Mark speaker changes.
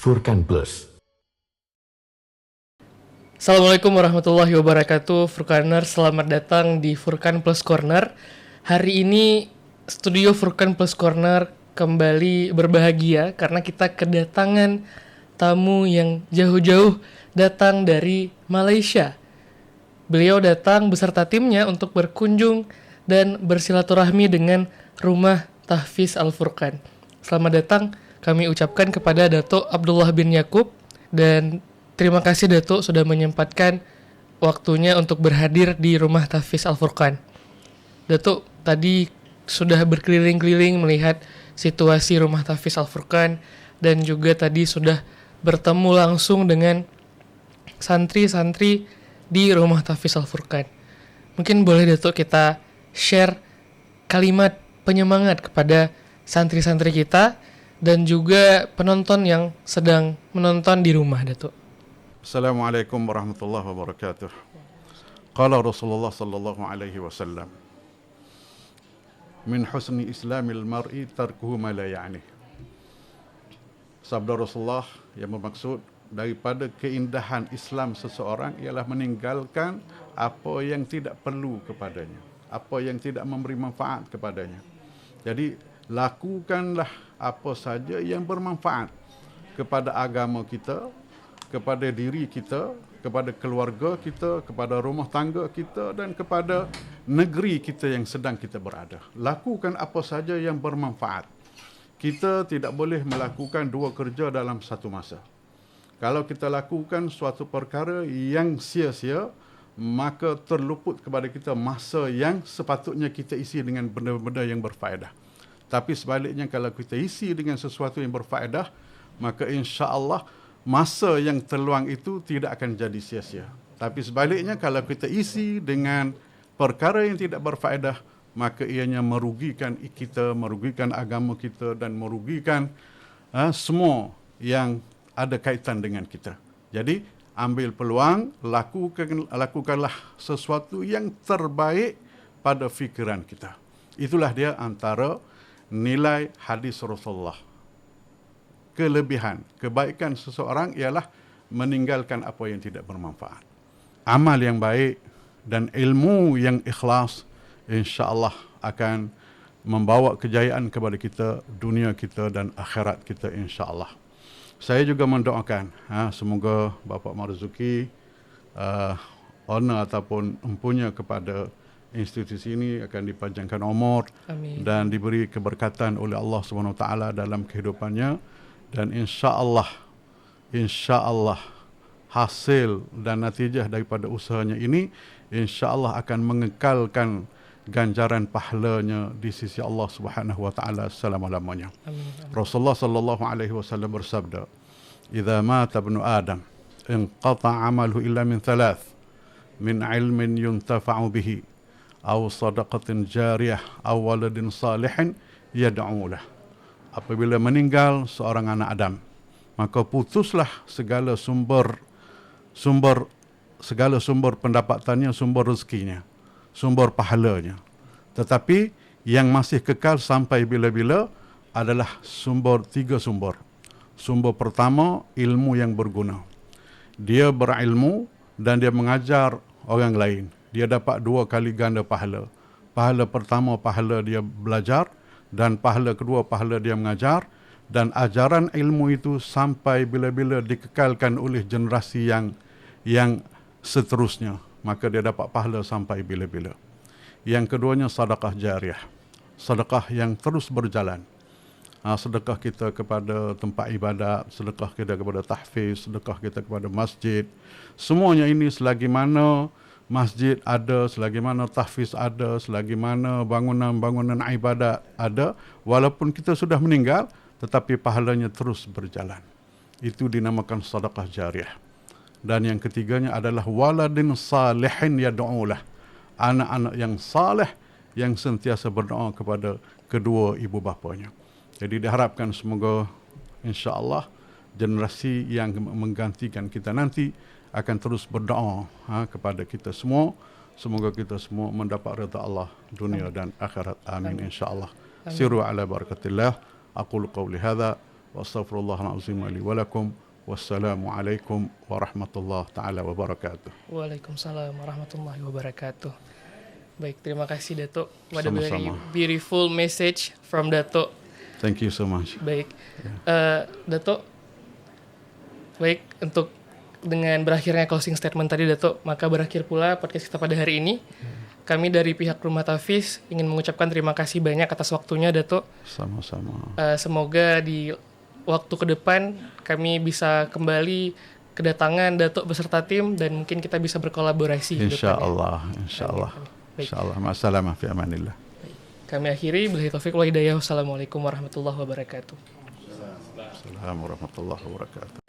Speaker 1: Furqan Plus.
Speaker 2: Assalamualaikum warahmatullahi wabarakatuh, Furqaner, selamat datang di Furqan Plus Corner. Hari ini studio Furqan Plus Corner kembali berbahagia karena kita kedatangan tamu yang jauh-jauh datang dari Malaysia. Beliau datang beserta timnya untuk berkunjung dan bersilaturahmi dengan Rumah Tahfiz Al-Furqan. Selamat datang kami ucapkan kepada Dato' Abdullah bin Yaqub, dan terima kasih Dato' sudah menyempatkan waktunya untuk berhadir di Rumah Tahfiz Al-Furqan. Dato' tadi sudah berkeliling-keliling melihat situasi Rumah Tahfiz Al-Furqan dan juga tadi sudah bertemu langsung dengan santri-santri di Rumah Tahfiz Al-Furqan. Mungkin boleh Dato' kita share kalimat penyemangat kepada santri-santri kita dan juga penonton yang sedang menonton di rumah, Dato'.
Speaker 3: Assalamualaikum warahmatullahi wabarakatuh. Qala Rasulullah sallallahu alaihi wasallam, min husni islamil mar'i tarkuhu ma la ya'ni. Sabda Rasulullah yang bermaksud daripada keindahan Islam seseorang ialah meninggalkan apa yang tidak perlu kepadanya, apa yang tidak memberi manfaat kepadanya. Jadi lakukanlah apa saja yang bermanfaat kepada agama kita, kepada diri kita, kepada keluarga kita, kepada rumah tangga kita dan kepada negeri kita yang sedang kita berada. Lakukan apa saja yang bermanfaat. Kita tidak boleh melakukan dua kerja dalam satu masa. Kalau kita lakukan suatu perkara yang sia-sia, maka terluput kepada kita masa yang sepatutnya kita isi dengan benda-benda yang berfaedah. Tapi sebaliknya, kalau kita isi dengan sesuatu yang berfaedah, maka insya-Allah masa yang terluang itu tidak akan jadi sia-sia. Tapi sebaliknya, kalau kita isi dengan perkara yang tidak berfaedah, maka ianya merugikan kita, merugikan agama kita dan merugikan semua yang ada kaitan dengan kita. Jadi ambil peluang, lakukanlah sesuatu yang terbaik pada fikiran kita. Itulah dia antara nilai hadis Rasulullah. Kelebihan, kebaikan seseorang ialah meninggalkan apa yang tidak bermanfaat. Amal yang baik dan ilmu yang ikhlas insya-Allah akan membawa kejayaan kepada kita, dunia kita dan akhirat kita insya-Allah. Saya juga mendoakan semoga Bapak Marzuki honor ataupun empunya kepada institusi ini akan dipanjangkan umur. Amin. Dan diberi keberkatan oleh Allah Subhanahu Wa Taala dalam kehidupannya, dan insya-Allah hasil dan natijah daripada usahanya ini insya-Allah akan mengekalkan ganjaran pahalanya di sisi Allah Subhanahu Wa Taala selama-lamanya. Amin. Rasulullah sallallahu alaihi wasallam bersabda, "Idza mata ibnu Adam, inqata 'amaluhu illa min thalath, min 'ilmin yuntafa'u bihi, aw sadaqatin jariyah, aw waladin salihin yad'u lah." Apabila meninggal seorang anak Adam, maka putuslah segala sumber pendapatannya, sumber rezekinya, sumber pahalanya. Tetapi yang masih kekal sampai bila-bila adalah tiga sumber. Sumber pertama, ilmu yang berguna. Dia berilmu dan dia mengajar orang lain. Dia dapat 2 kali ganda pahala. Pahala pertama, pahala dia belajar, dan pahala kedua, pahala dia mengajar. Dan ajaran ilmu itu sampai bila-bila dikekalkan oleh generasi yang seterusnya, maka dia dapat pahala sampai bila-bila. Yang keduanya sedekah jariyah, sedekah yang terus berjalan. Sedekah kita kepada tempat ibadat, sedekah kita kepada tahfiz, sedekah kita kepada masjid. Semuanya ini selagi mana masjid ada, selagi mana tahfiz ada, selagi mana bangunan-bangunan ibadat ada, walaupun kita sudah meninggal, tetapi pahalanya terus berjalan. Itu dinamakan sedekah jariyah. Dan yang ketiganya adalah waladin salihin yad'u lah, anak-anak yang saleh yang sentiasa berdoa kepada kedua ibu bapanya. Jadi diharapkan semoga insya-Allah generasi yang menggantikan kita nanti akan terus berdoa kepada kita semua. Semoga kita semua mendapat redha Allah dunia dan akhirat. Amin insya-Allah. Siru ala barakatillah. Aqulu qawli hadza Wa astaghfirullahal azim li wa lakum. Wassalamualaikum warahmatullahi taala wabarakatuh.
Speaker 2: Waalaikumsalam warahmatullahi wabarakatuh. Baik, terima kasih Dato. What a very
Speaker 3: Sama-sama.
Speaker 2: beautiful message from Dato.
Speaker 3: Thank you so much.
Speaker 2: Baik, Dato. Baik, untuk dengan berakhirnya closing statement tadi Dato, maka berakhir pula podcast kita pada hari ini. Kami dari pihak Rumah Tafiz ingin mengucapkan terima kasih banyak atas waktunya Dato.
Speaker 3: Sama-sama.
Speaker 2: Semoga di waktu ke depan kami bisa kembali kedatangan Dato beserta tim dan mungkin kita bisa berkolaborasi.
Speaker 3: Insyaallah, insyaallah.
Speaker 2: Baik.
Speaker 3: Insyaallah. Ma'assalamah fi amanillah.
Speaker 2: Kami akhiri, billahi taufiq wal hidayah. Wassalamualaikum warahmatullahi wabarakatuh.
Speaker 3: Assalamualaikum warahmatullahi wabarakatuh.